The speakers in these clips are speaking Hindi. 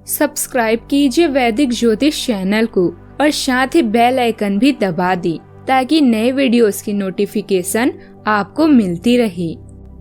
सब्सक्राइब कीजिए वैदिक ज्योतिष चैनल को और साथ ही बेल आइकन भी दबा दी ताकि नए वीडियोस की नोटिफिकेशन आपको मिलती रहे।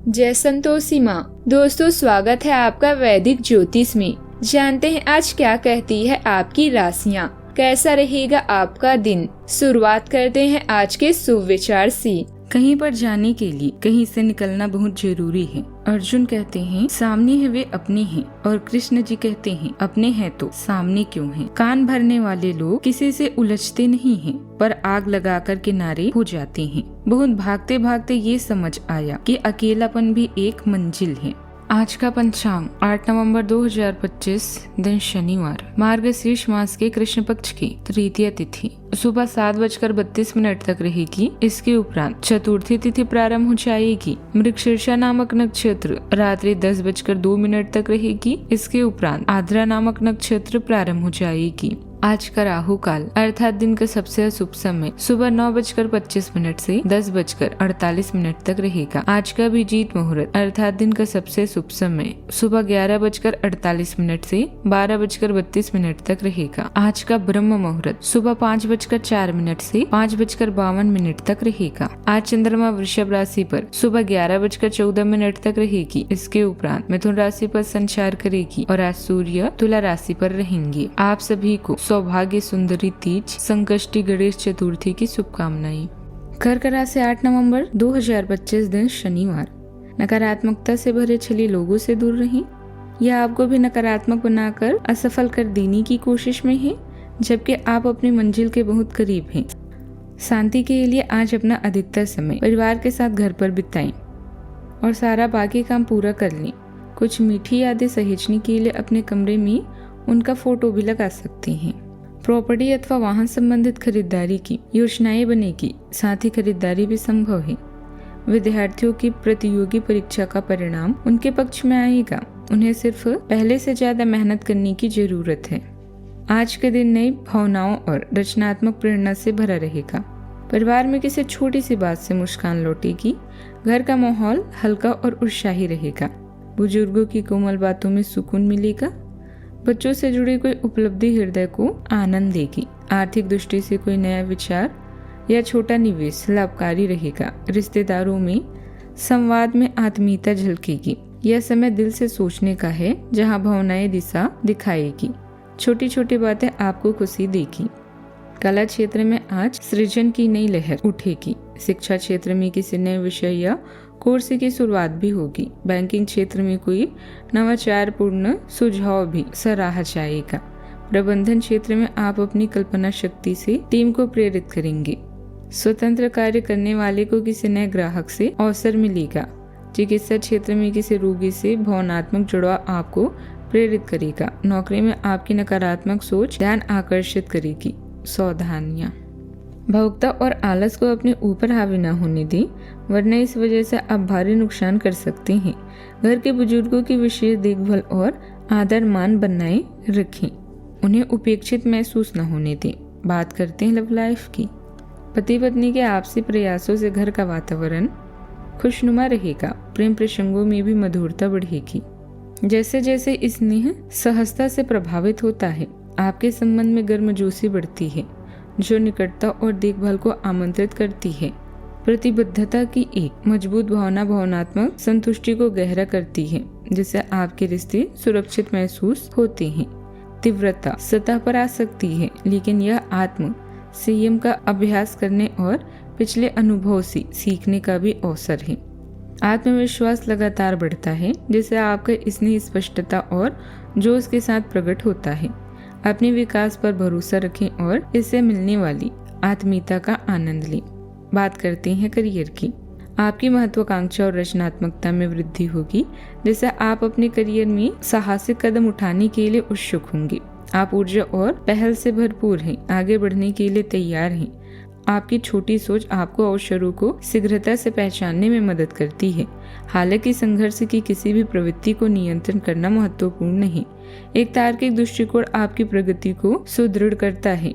जय संतोषी माँ। दोस्तों, स्वागत है आपका वैदिक ज्योतिष में। जानते हैं आज क्या कहती है आपकी राशियाँ, कैसा रहेगा आपका दिन। शुरुआत करते हैं आज के शुभ विचार से। कहीं पर जाने के लिए कहीं से निकलना बहुत जरूरी है। अर्जुन कहते हैं सामने है वे अपने हैं, और कृष्ण जी कहते हैं अपने हैं तो सामने क्यों हैं। कान भरने वाले लोग किसी से उलझते नहीं हैं, पर आग लगाकर किनारे हो जाते हैं। बहुत भागते भागते ये समझ आया कि अकेलापन भी एक मंजिल है। आज का पंचांग 8 नवंबर 2025, दिन शनिवार, मार्गशीर्ष मास के कृष्ण पक्ष की तृतीया तिथि सुबह 7:32 तक रहेगी। इसके उपरांत चतुर्थी तिथि प्रारंभ हो जाएगी। मृगशीर्षा नामक नक्षत्र रात्रि 10:02 तक रहेगी। इसके उपरांत आद्रा नामक नक्षत्र प्रारंभ हो जाएगी। आज का राहु काल अर्थात दिन का सबसे अशुभ समय सुबह 9:25 से 10:48 तक रहेगा। आज का अभिजीत मुहूर्त अर्थात दिन का सबसे शुभ समय सुबह 11:48 से 12:32 तक रहेगा। आज का ब्रह्म मुहूर्त सुबह 5:04 से 5:52 तक रहेगा। आज चंद्रमा वृषभ राशि पर सुबह 11:14 तक रहेगी। इसके उपरांत मिथुन राशि पर संचार करेगी और आज सूर्य तुला राशि पर रहेंगे। आप सभी को सौभाग्य सुंदरी तीज संकष्टी गणेश चतुर्थी की शुभकामनाएं। कर्क राशि 8 नवंबर 2025, दिन शनिवार। नकारात्मकता से भरे छली लोगों से दूर रहें। यह आपको भी नकारात्मक बनाकर असफल कर देने की कोशिश में है, जबकि आप अपनी मंजिल के बहुत करीब हैं। शांति के लिए आज अपना अधिकतर समय परिवार के साथ घर पर बिताएं और सारा बाकी काम पूरा कर लें। कुछ मीठी यादें सहेजने के लिए अपने कमरे में उनका फोटो भी लगा सकते हैं। प्रॉपर्टी अथवा वाहन संबंधित खरीदारी की योजनाएं बनेगी, साथ ही खरीदारी भी संभव है। विद्यार्थियों की प्रतियोगी परीक्षा का परिणाम उनके पक्ष में आएगा। उन्हें सिर्फ पहले से ज्यादा मेहनत करने की जरूरत है। आज के दिन नई भावनाओं और रचनात्मक प्रेरणा से भरा रहेगा। परिवार में किसी छोटी सी बात से मुस्कान लौटेगी। घर का माहौल हल्का और उत्साही रहेगा। बुजुर्गों की कोमल बातों में सुकून मिलेगा। बच्चों से जुड़ी कोई उपलब्धि हृदय को आनंद देगी। आर्थिक दृष्टि से कोई नया विचार या छोटा निवेश लाभकारी रहेगा। रिश्तेदारों में संवाद में आत्मीयता झलकेगी। यह समय दिल से सोचने का है, जहां भावनाएं दिशा दिखाएगी। छोटी छोटी बातें आपको खुशी देगी। कला क्षेत्र में आज सृजन की नई लहर उठेगी। शिक्षा क्षेत्र में किसी नए विषय या कोर्स की शुरुआत भी होगी। बैंकिंग क्षेत्र में कोई नवाचारपूर्ण सुझाव भी सराहा जाएगा। प्रबंधन क्षेत्र में आप अपनी कल्पना शक्ति से टीम को प्रेरित करेंगे। स्वतंत्र कार्य करने वाले को किसी नए ग्राहक से अवसर मिलेगा। चिकित्सा क्षेत्र में किसी रोगी से भावनात्मक जुड़ाव आपको प्रेरित करेगा। नौकरी में आपकी नकारात्मक सोच ध्यान आकर्षित करेगी। सावधानियां, भावुकता और आलस को अपने ऊपर हावी न होने दें, वरना इस वजह से आप भारी नुकसान कर सकते हैं। घर के बुजुर्गों की विशेष देखभाल और आदर मान बनाए रखें। उन्हें उपेक्षित महसूस न होने दें। बात करते हैं लव लाइफ की। पति पत्नी के आपसी प्रयासों से घर का वातावरण खुशनुमा रहेगा। प्रेम प्रसंगों में भी मधुरता बढ़ेगी। जैसे जैसे स्नेह सहजता से प्रभावित होता है, आपके संबंध में गर्मजोशी बढ़ती है, जो निकटता और देखभाल को आमंत्रित करती है। प्रतिबद्धता की एक मजबूत भावना भावनात्मक संतुष्टि को गहरा करती है, जिससे आपके रिश्ते सुरक्षित महसूस होते हैं। तीव्रता सतह पर आ सकती है, लेकिन यह आत्म संयम का अभ्यास करने और पिछले अनुभव से सीखने का भी अवसर है। आत्मविश्वास लगातार बढ़ता है, जिससे आपका स्नेह स्पष्टता और जोश के साथ प्रकट होता है। अपने विकास पर भरोसा रखें और इससे मिलने वाली आत्मीयता का आनंद लें। बात करते हैं करियर की। आपकी महत्वाकांक्षा और रचनात्मकता में वृद्धि होगी, जिससे आप अपने करियर में साहसिक कदम उठाने के लिए उत्सुक होंगे। आप ऊर्जा और पहल से भरपूर हैं, आगे बढ़ने के लिए तैयार हैं। आपकी छोटी सोच आपको अवसरों को शीघ्रता से पहचानने में मदद करती है। हालांकि संघर्ष की किसी भी प्रवृत्ति को नियंत्रण करना महत्वपूर्ण है। एक तार्किक दृष्टिकोण आपकी प्रगति को सुदृढ़ करता है,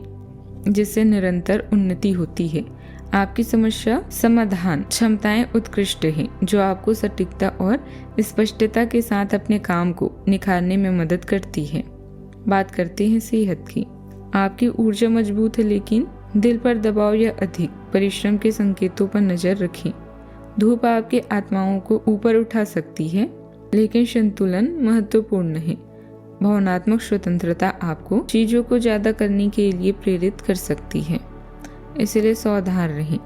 जिससे निरंतर उन्नति होती है। आपकी समस्या समाधान क्षमताएं उत्कृष्ट हैं, जो आपको सटीकता और स्पष्टता के साथ अपने काम को निखारने में मदद करती है। बात करते हैं सेहत की। आपकी ऊर्जा मजबूत है, लेकिन दिल पर दबाव या अधिक परिश्रम के संकेतों पर नजर रखें। धूप आपके आत्माओं को ऊपर उठा सकती है, लेकिन संतुलन महत्वपूर्ण है। भावनात्मक स्वतंत्रता आपको चीजों को ज्यादा करने के लिए प्रेरित कर सकती है, इसलिए सावधान रहें।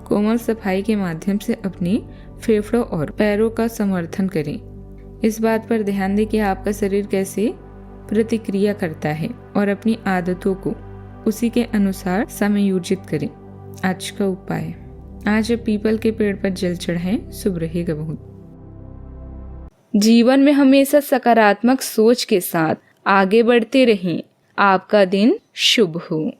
कोमल सफाई के माध्यम से अपने फेफड़ों और पैरों का समर्थन करें। इस बात पर ध्यान दें कि आपका शरीर कैसे प्रतिक्रिया करता है और अपनी आदतों को उसी के अनुसार समायोजित करें। आज का उपाय, आज पीपल के पेड़ पर जल चढ़ाएं, शुभ रहेगा बहुत। जीवन में हमेशा सकारात्मक सोच के साथ आगे बढ़ते रहें। आपका दिन शुभ हो।